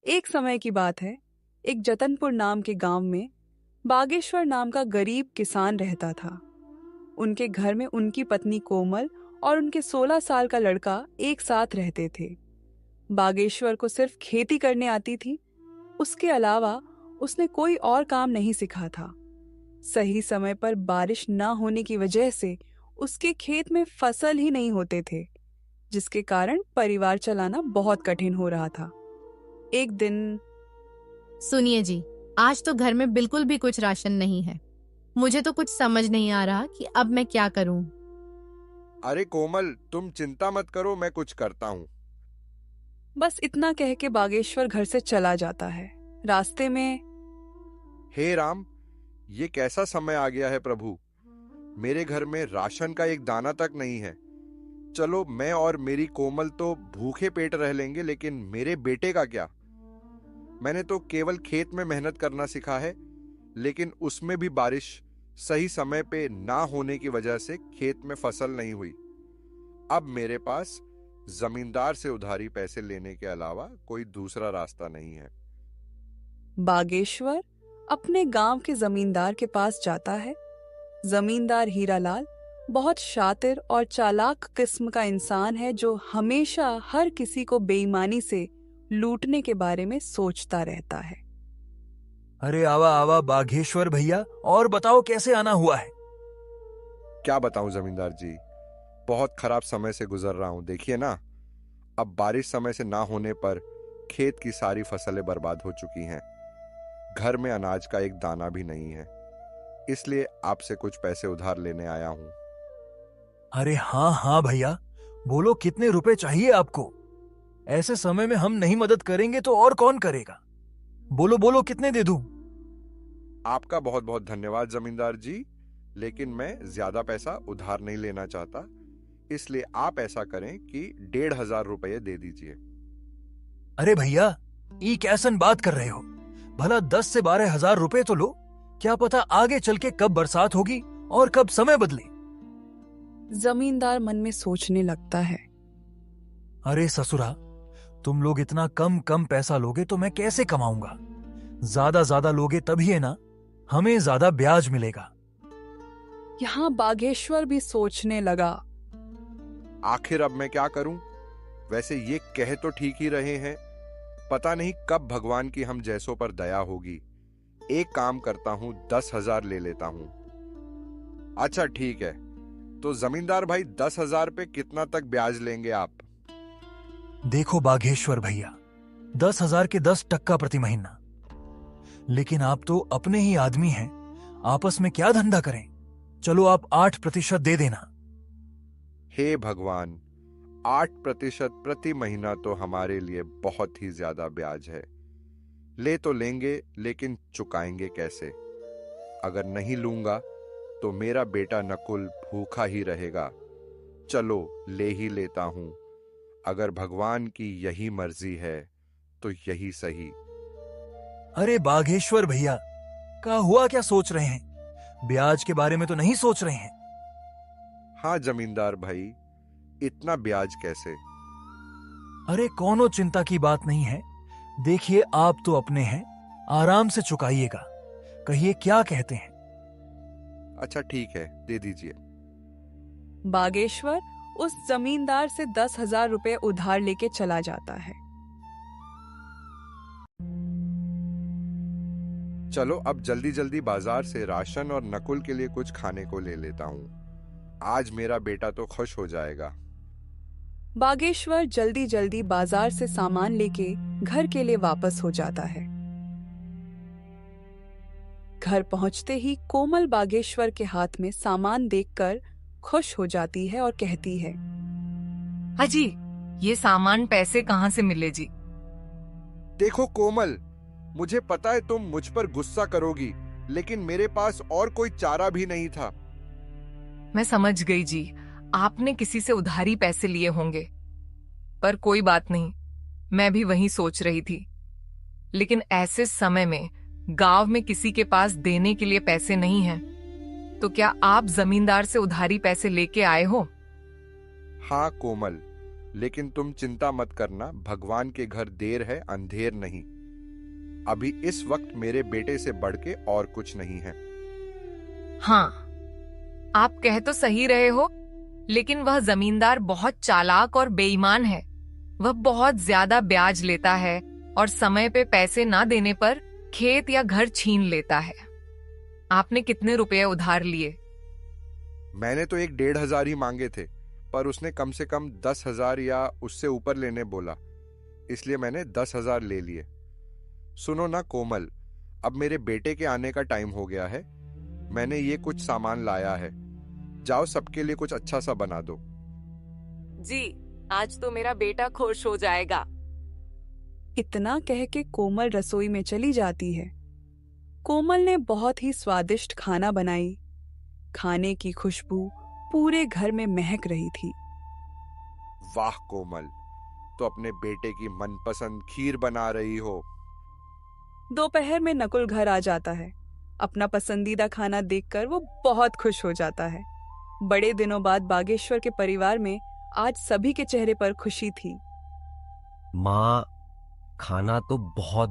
एक समय की बात है। एक जतनपुर नाम के गांव में बागेश्वर नाम का गरीब किसान रहता था। उनके घर में उनकी पत्नी कोमल और उनके 16 साल का लड़का एक साथ रहते थे। बागेश्वर को सिर्फ खेती करने आती थी। उसके अलावा उसने कोई और काम नहीं सीखा था। सही समय पर बारिश न होने की वजह से उसके खेत में फसल ही नहीं होते थे, जिसके कारण परिवार चलाना बहुत कठिन हो रहा था। एक दिन सुनिए जी, आज तो घर में बिल्कुल भी कुछ राशन नहीं है। मुझे तो कुछ समझ नहीं आ रहा कि अब मैं क्या करूं। अरे कोमल, तुम चिंता मत करो, मैं कुछ करता हूँ। बस इतना कह के बागेश्वर घर से चला जाता है। रास्ते में हे राम, ये कैसा समय आ गया है प्रभु। मेरे घर में राशन का एक दाना तक नहीं है। चलो, मैं और मेरी कोमल तो भूखे पेट रह लेंगे, लेकिन मेरे बेटे का क्या। मैंने तो केवल खेत में मेहनत करना सीखा है, लेकिन उसमें भी बारिश सही समय पे ना होने की वजह से खेत में फसल नहीं हुई। अब मेरे पास जमींदार से उधारी पैसे लेने के अलावा कोई दूसरा रास्ता नहीं है। बागेश्वर अपने गांव के जमींदार के पास जाता है। जमींदार हीरालाल बहुत शातिर और चालाक किस्म का इंसान है, जो हमेशा हर किसी को बेईमानी से लूटने के बारे में सोचता रहता है। अरे आवा आवा बाघेश्वर भैया, और बताओ कैसे आना हुआ है। क्या बताऊं जमींदार जी, बहुत खराब समय से गुजर रहा हूं। देखिए ना, अब बारिश समय से ना होने पर खेत की सारी फसलें बर्बाद हो चुकी हैं। घर में अनाज का एक दाना भी नहीं है, इसलिए आपसे कुछ पैसे उधार लेने आया हूं। अरे हाँ हाँ भैया, बोलो कितने रुपए चाहिए आपको। ऐसे समय में हम नहीं मदद करेंगे तो और कौन करेगा। बोलो बोलो, कितने दे दूं। आपका बहुत बहुत धन्यवाद जमींदार जी, लेकिन मैं ज्यादा पैसा उधार नहीं लेना चाहता, इसलिए आप ऐसा करें कि 1,500 रुपये दे दीजिए। अरे भैया, ये कैसन बात कर रहे हो। भला 10 से 12 हजार रुपए तो लो। क्या पता आगे चल के कब बरसात होगी और कब समय बदले। जमींदार मन में सोचने लगता है। अरे ससुरा, तुम लोग इतना कम कम पैसा लोगे तो मैं कैसे कमाऊंगा। ज्यादा लोगे तभी है ना, हमें ज्यादा ब्याज मिलेगा। यहाँ बागेश्वर भी सोचने लगा। आखिर अब मैं क्या करूं। वैसे ये कह तो ठीक ही रहे हैं, पता नहीं कब भगवान की हम जैसों पर दया होगी। एक काम करता हूं, 10,000 ले लेता हूं। अच्छा ठीक है, तो जमींदार भाई 10,000 पे कितना तक ब्याज लेंगे आप। देखो बाघेश्वर भैया, 10,000 के 10% प्रति महीना। लेकिन आप तो अपने ही आदमी हैं, आपस में क्या धंधा करें। चलो आप 8% दे देना। हे भगवान, 8% प्रति महीना तो हमारे लिए बहुत ही ज्यादा ब्याज है। ले तो लेंगे, लेकिन चुकाएंगे कैसे। अगर नहीं लूंगा तो मेरा बेटा नकुल भूखा ही रहेगा। चलो ले ही लेता हूं। अगर भगवान की यही मर्जी है तो यही सही। अरे बाघेश्वर भैया, क्या हुआ, क्या सोच रहे हैं। ब्याज के बारे में तो नहीं सोच रहे हैं। हाँ जमींदार भाई, इतना ब्याज कैसे। अरे कोनो चिंता की बात नहीं है। देखिए आप तो अपने हैं, आराम से चुकाइएगा। कहिए क्या कहते हैं। अच्छा ठीक है, दे दीजिए। बागेश्वर उस जमींदार से 10,000 रुपए उधार लेके चला जाता है। चलो अब जल्दी जल्दी बाजार से राशन और नकुल के लिए कुछ खाने को ले लेता हूं। आज मेरा बेटा तो खुश हो जाएगा। बागेश्वर जल्दी जल्दी बाजार से सामान लेके घर के लिए वापस हो जाता है। घर पहुंचते ही कोमल बागेश्वर के हाथ में सामान देखकर खुश हो जाती है और कहती है, अजी, ये सामान पैसे कहाँ से मिले जी। देखो कोमल, मुझे पता है तुम मुझ पर गुस्सा करोगी, लेकिन मेरे पास और कोई चारा भी नहीं था। मैं समझ गई जी, आपने किसी से उधारी पैसे लिए होंगे। पर कोई बात नहीं, मैं भी वही सोच रही थी। लेकिन ऐसे समय में गांव में किसी के पास देने के लिए पैसे नहीं हैं। तो क्या आप जमींदार से उधारी पैसे लेके आए हो? हाँ कोमल, लेकिन तुम चिंता मत करना, भगवान के घर देर है अंधेर नहीं। अभी इस वक्त मेरे बेटे से बढ़ के और कुछ नहीं है। हाँ, आप कह तो सही रहे हो, लेकिन वह जमींदार बहुत चालाक और बेईमान है। वह बहुत ज्यादा ब्याज लेता है और समय पे पैसे ना देने पर खेत या घर छीन लेता है। आपने कितने रुपए उधार लिए? मैंने तो 1,500 ही मांगे थे, पर उसने कम से कम 10,000 या उससे ऊपर लेने बोला, इसलिए मैंने 10,000 ले लिए। सुनो ना कोमल, अब मेरे बेटे के आने का टाइम हो गया है। मैंने ये कुछ सामान लाया है, जाओ सबके लिए कुछ अच्छा सा बना दो। जी, आज तो मेरा बेटा खुश हो जाएगा। इतना कह के कोमल रसोई में चली जाती है। कोमल ने बहुत ही स्वादिष्ट खाना बनाई। खाने की खुशबू पूरे घर में महक रही थी। वाह कोमल, तो अपने बेटे की मनपसंद खीर बना रही हो। दोपहर में नकुल घर आ जाता है। अपना पसंदीदा खाना देखकर वो बहुत खुश हो जाता है। बड़े दिनों बाद बागेश्वर के परिवार में आज सभी के चेहरे पर खुशी थी। माँ, खाना तो बहुत